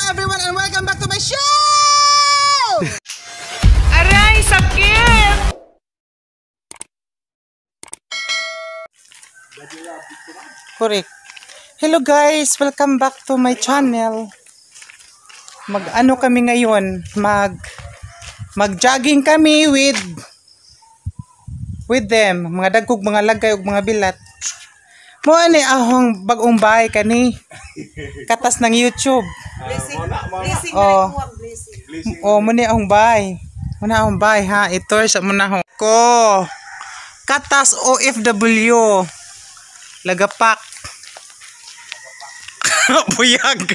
everyone and welcome back to my show! Aray, sakit! Correct. Hello guys, welcome back to my channel. Mag-ano kami ngayon? Mag-jogging kami with them. Mga dagkog, mga lagay ug mga bilat. Mo ani ahong bagong bahay kani. Katas ng YouTube. Blessing. Oh, mo ni ahong bahay. Muna ahong bahay ha. Ito sa muna ho. Ko. Katas OFW. Lagapak. Buyag.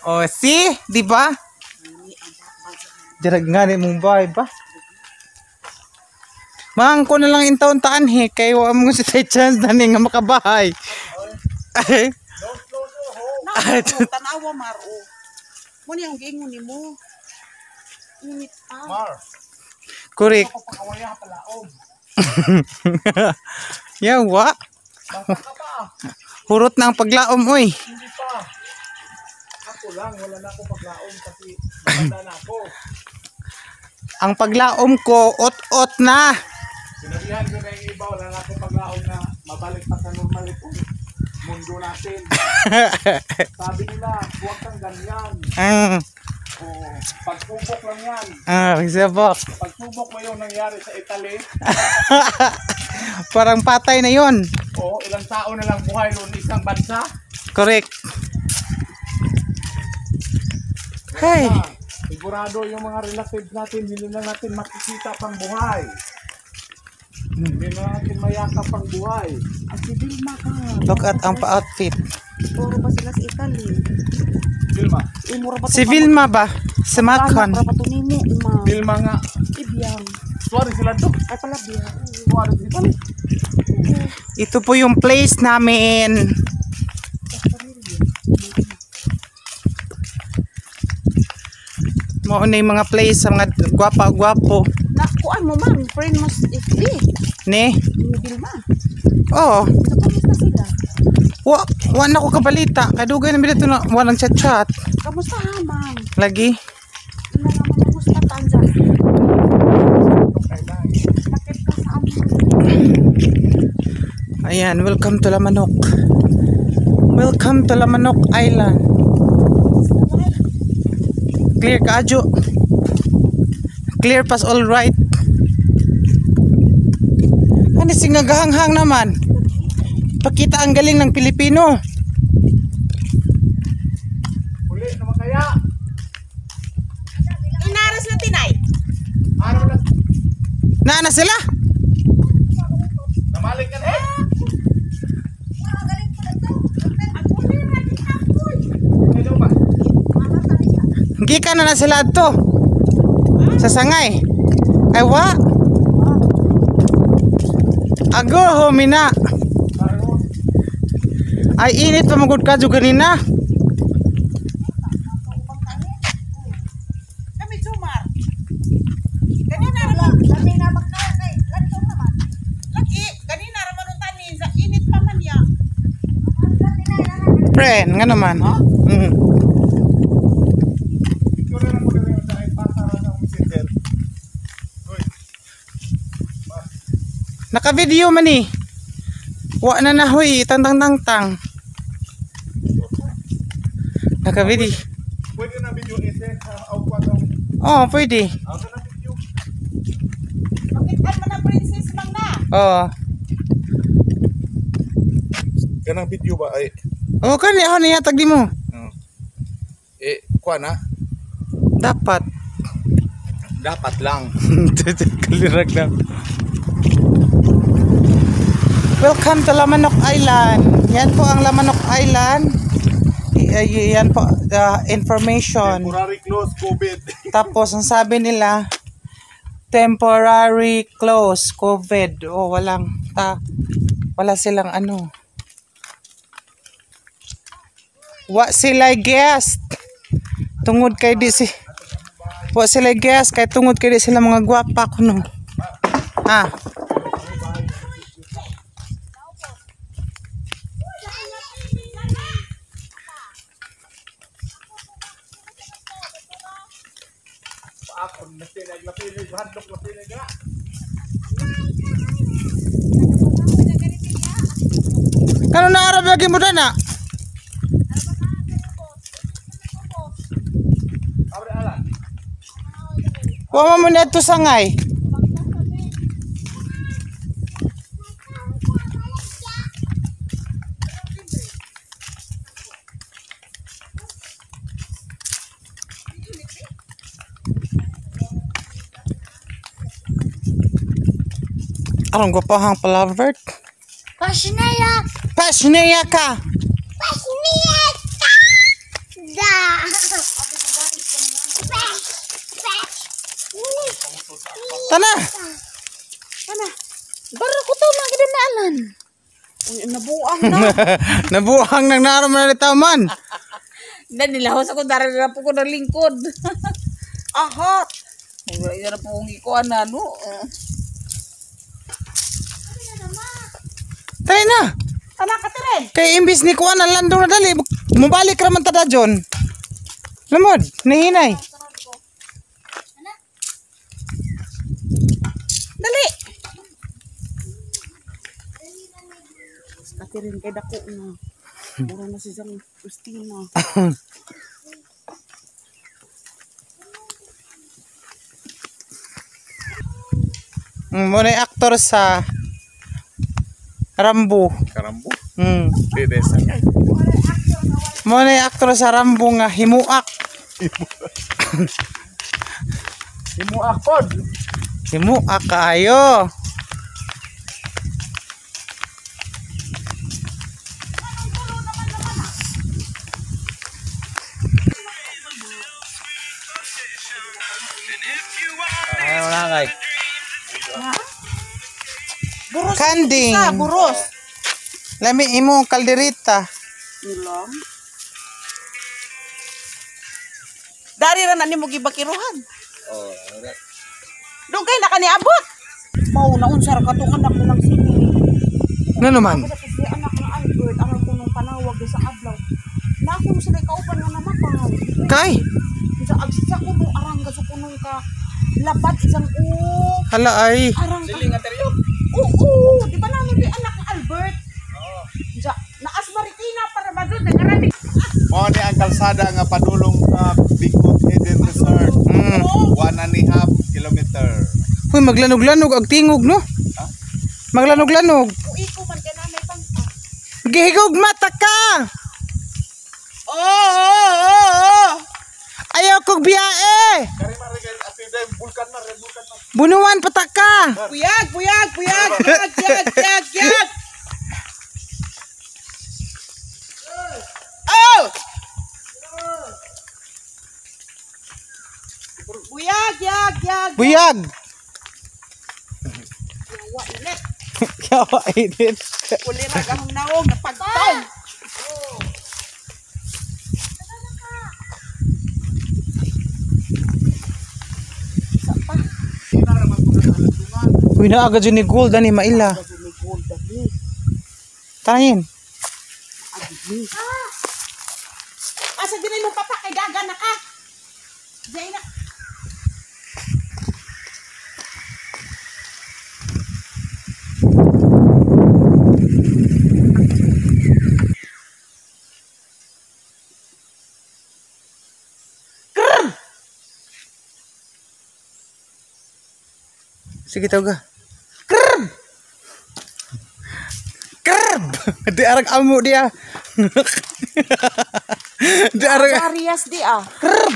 Oh, see? Di ba? Dirag nga ni mong bahay ba? Mang ko na lang in taon-taan he kay wa mo si chance na ni nga makabahay. Tanawa maro. Mo ni ang gingon nimo. Init pa. Mar. Correct. Ako pakawaya palaom. Yawa. Basta ka pa. Hurot na ang paglaom oy. Hindi pa. Ako lang, wala na ako paglaom kasi maganda na ako. Ang paglaom ko ot-ot na. Sinabihan ko na yung iba, wala na ako paglaom na mabalik pa sa normal itong mundo natin. Sabi nila, huwag kang ganyan. Oh, pagsubok lang yan. Sabok. Pagsubok mo yung nangyari sa Italy. Parang patay na yon. O, ilang tao na lang buhay noon isang bansa. Correct. Hey. Sigurado yung mga relatives natin, hindi na natin makikita pang buhay. Hindi na natin mayakap pang buhay. At si Vilma ka. Look at ang pa-outfit. Puro ba sila sa Italy? Vilma. Imura ba Si Vilma ba? Si Macon. Para pa to nimo, ima. Vilma nga. Ibiyang. Suwari sila to. Ay pala biya. Suwari sila. Ito po yung place namin. Mo na yung mga place sa mga gwapa-gwapo. Nakuan mo man, friend mo si Italy. Ne? Ni Vilma. Oh. Kamusta sila? Wa na ko kabalita. Kadugay na dito na walang chat-chat. Kamusta hamang? Lagi. Ina naman ang gusto tanja. Bakit ka sa amin? Ayan, welcome to Lamanok. Welcome to Lamanok Island. Clear ka, Adjo. Clear pass all right. Ano singagahanghang naman? Pakita ang galing ng Pilipino. Uli naman kaya. Inaras na tinay. Araw na. Na sila? Namalik ka na. Hello ba? Gikan na sila to. Sa sangay. Ay wa. Ago homina. Ay init pa magud ka jud ganina. Kami Jumar. Kanina naman. Kami na magkakay. Lagtong naman. Lagi. Kanina naman ang tanin. Sa init pa man ya. Friend, nga naman. Ito na lang muna rin sa para sa messenger. Uy. Naka-video man eh. Wa na nahoy, tang-tang-tang-tang. Naka-video. Pwede na video i-send sa output ng Oh, pwede. auto na video. Pakitaan mo na princess lang na. Oh. Ganang video ba ay Oh, kani ako niya tagdi mo. kuha na? Dapat. Dapat lang. Kalirag na. Welcome to Lamanok Island. Yan po ang Lamanok Island. Yan po the information. Temporary close COVID. Tapos ang sabi nila temporary close COVID. Oh, wala silang ano. Wa sila guest. Tungod kay di si wa sila guest kay tungod kay di sila mga gwapa kuno. Ha. ako naglapinig handok lapinig na. Kano na arab lagi mo na? Abre alam. Wa mo na ito sangay. Arang ko pa hang palavert. Pasnaya. Pasneya ka. Pasnaya. Da. Tana. Kana. Baru ko to magdanalan. Uy, nabuang na. Nabuhang nang naram na taman. Dan nilahos ako dari na po ko ng lingkod. Ahot. Wala na po kong ikuan na, no? Tayo na. Tama ka tirin. Kay imbis ni kuan ang landong na dali. Mubalik raman tada John. Lamod, nahinay. Dali. Katirin kay dako na. Mura na si Sang Christina. Muna yung aktor sa Rambo. Karambo. Dedesa. Muna yung aktor sa Rambo nga himuak. Imo akod. Himuak kaayo. Ayaw na kay. Buros. Kanding. Isa, buros. Lami imo kalderita. Ilang. Dari ra na nimo gibakiruhan. Oh, Dugay na kaniabot. Mao na unsar ka tong anak mo lang sini. Ano naman? Ako sa anak ng Albert, aral ko nung panawag sa adlaw. Na ako mo sila kauban nga namapaw. Kay. Sa agsisa ko nung arang ka sa kunong ka. Labat isang Hala ay. arang ka. siling ateryo. Oo, di ba namin di anak ng Albert? Oo. Sa naas Maritina para ba doon nagarami. Mo ni ang kalsada nga padulong sa Bigfoot Hidden Resort. 1.5 kilometer. Uy, maglanog-lanog ag tingog no? Ha? Maglanog-lanog. Uy ko man ka namin pangka. Gihigog mata ka. Oo. Ayaw kog biyae. Kari marigay ati dem bulkan na red bulkan na. Bunuan patak ka. Buyag. Yag. Oh! Buyag. Buyag. Yawa ulit. Yawa edit. Uli na gahong naong napagtaw. Uy, naaga dyan ni Gold, ani maila. Tayin. Asa din mo papa kay daga na ka. Diyan na. Sige, tawag ka. Krab! Krab! Di arag amo dia. Di arag. Arias di ah. Krab!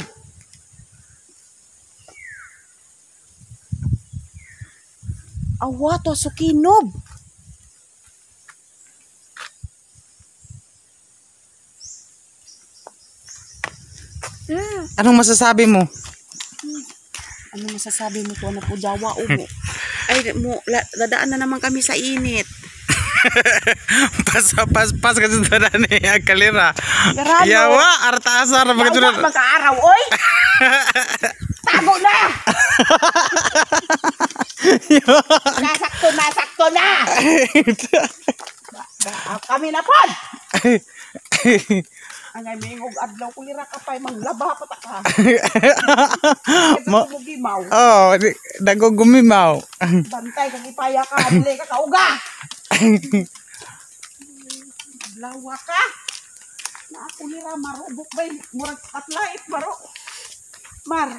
Awa to sukinob. Anong masasabi mo? Ano masasabi mo to na po Jawa ubo? Ay mo dadaan na naman kami sa init. Pas kasi tada ni kalira. Garano. Yawa, arta asar Yawa begitu. magkaaraw oy. Tago na. Nasakto na. Kami na pod. Angay mingog adlaw kulira ka pay manglaba pa ta ka. Ma- Gimaw. Oh, nagugumimaw. Bantay kag ipaya ka dili ka kauga. Lawa ka. Na kulira marubok bay murag spotlight maro. Mar.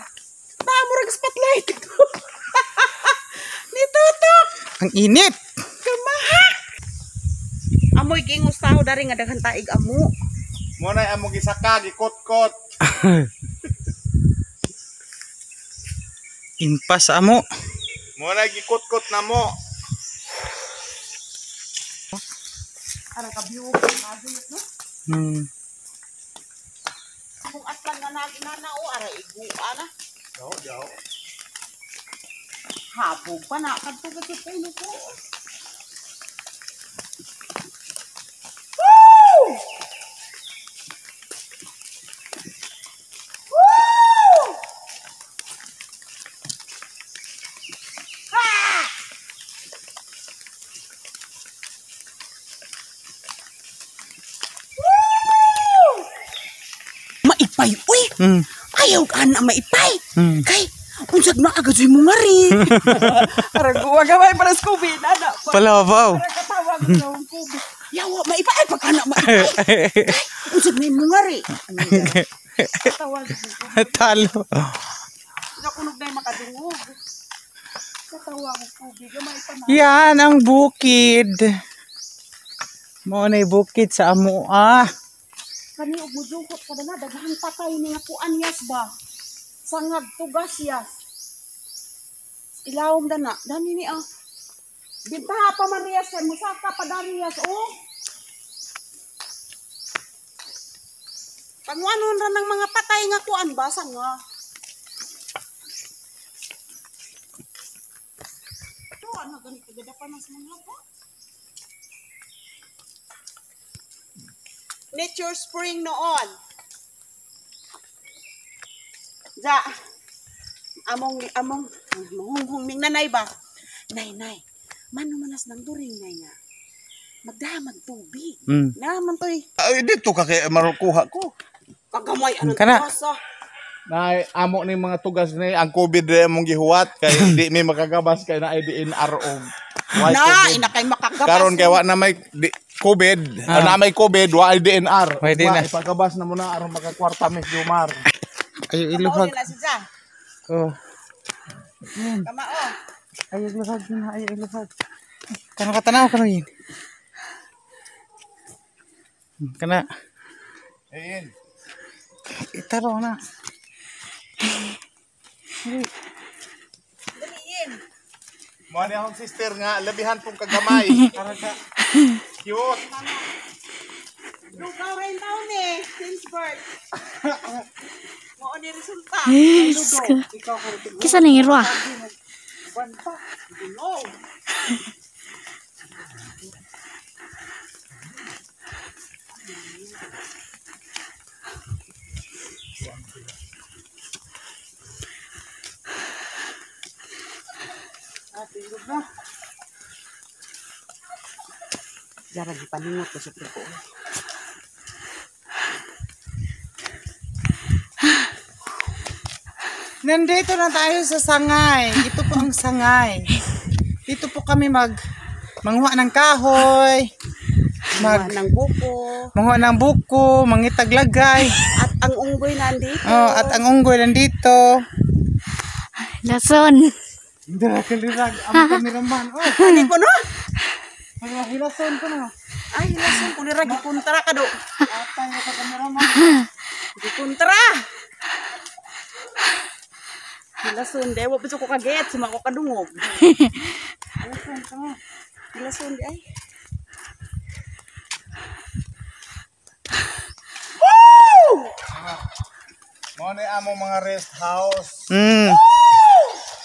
Da murag spotlight. Nitutok. Ang init. Kamaha. Amoy gingos taho dari nga daghan taig amo. Mo na among gisaka gikot-kot. Impas amo. Mo na gikot-kot na mo. Ara ka biyo ka no? Kung atlan nga naginanao ara igu ana. Daw. Habog pa na kadto ka sa puno ko. Maipay, uy! Ayaw ka na maipay! Kay, unsag na agad sa'yo mo nga rin! Parang guwag ka may para sa Scooby, nana! Palabaw. Parang katawag ko na ang Scooby. Yawa, maipay! Pagka na maipay! Kay, unsag na mo nga rin! Katawag ko. Talo. Nakunog na yung makadungog. Katawag ko, Scooby. Gamay pa na. Yan ang bukid. Mo na bukid sa amo Kani og mudukot kada na daghang patay ni nga kuan yas ba. Sangag tugas yas. Ilawom dana. Dani ni Bintaha pa man riyas kay musaka pa dari yas Panguanon ra ng mga patay nga kuan ba sanga. Ito ano ganito gadapan sa mga ba? Nature spring noon. Ja. Among huming nanay ba? Nay. Mano manas nang during nay nga. Magdamag tubig. Naman toy. Ay dito ka kay marukuha ko. Kagamay anong Kana. tugas Na amo ni mga tugas ni ang COVID mong gihuwat kay di may makagabas kay na IDNR og ina kay makagabas. karon kay wa na may COVID, na may COVID wa IDNR. Pwede na. Ipagabas na mo na aron makakwarta mes Jumar. Ayo iluhag. Oh. Kamao. Ayo iluhag na, ayo iluhag. Kano katanaw kano yin? Kana Ayun. itaro na. Daliin. Mo ni akong sister nga labihan pong kagamay. Para ka cute. Lugaw rin taon since birth. Mo ni resulta. Yes. Kisa ning irwa. Banta. No. Jarang dipaningot ko sa tiko. Nandito na tayo sa sangay. Ito po ang sangay. Dito po kami manguha ng kahoy, Ng buko. manguha ng buko, mangitaglagay. At ang unggoy nandito. Oh, at ang unggoy nandito. Lason. Dirag ang kameraman. Oh, Ano ko no? mga hilason ko na. Ay, lason ko nira gikontra ka do. Atay sa kameraman. Gikontra. Lason dewa pa ko kaget sima ko kadungog. Hilason ka na. Lason di ay. Mo ni amo mga rest house.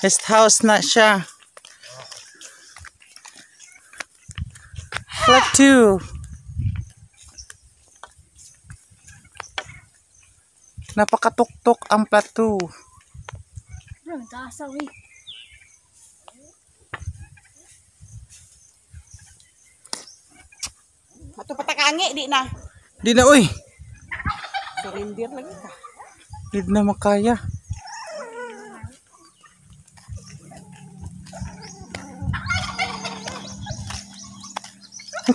Rest house na siya. Flat 2. Napakatuktok ang flat 2. Ang kasaw eh. Ato patakangi di na. Di na, uy. Surrender lagi ka. Hindi na makaya.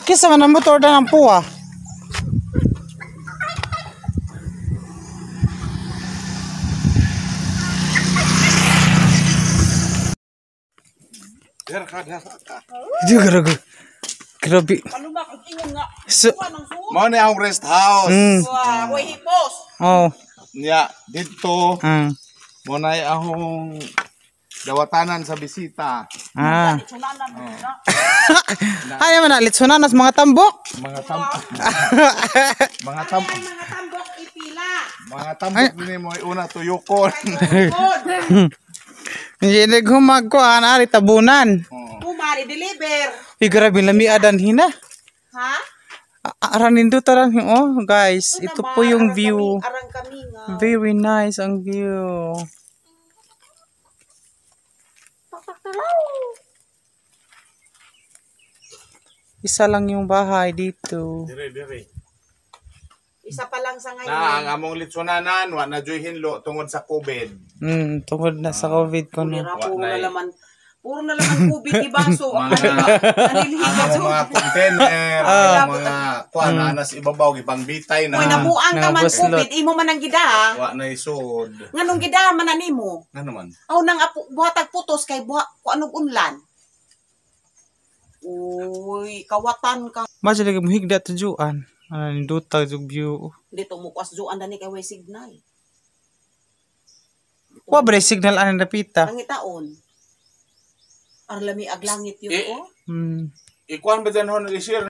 Kisa man ang motor na ng puwa. Hindi grabe. Grabe. Ano ba kung ingon nga? So, Anong suot? Mao ni akong rest house. Wow, way hipos. oh. Nya dito mo na akong dawatanan sa bisita. Ah. Sunanan mo na. Ay man litsunan nas mga tambok. Mga tambok Mga tambok ipila. mga tambok ni mo una tuyukon. Hindi naghumag ko ari tabunan. Kumari deliver. Ay grabe lami adan hina. Ha? Aranin do taran oh guys, ito po yung view. Arang kami nga. Very nice ang view. Isa lang yung bahay dito. Dire. Isa pa lang sa Na ngayon. ang among litsunanan wa na joy hinlo tungod sa COVID. Tungod na sa COVID ko no. Puro na laman. Puro na laman kubit ni baso. Nanilihigan Ang mga container, ang mga kuan anas ibabaw gipang bitay na Uy, nabuang ka man Nabuslot. kubit. Imo man ang gida ha. wa na isod. Nganong gida man na nimo. Nga naman. Aw nang buhatag putos kay kuanong unlan. Uy, kawatan ka. Mas lagi mo higda to juan. Ano ni dutag yung view. Dito mo kwas juan dani kay way signal. Wa bre signal anan napita. Langitaon. Arlami ag langit yun Eh. oh. Hmm. Ikuan ba dyan ho nag-share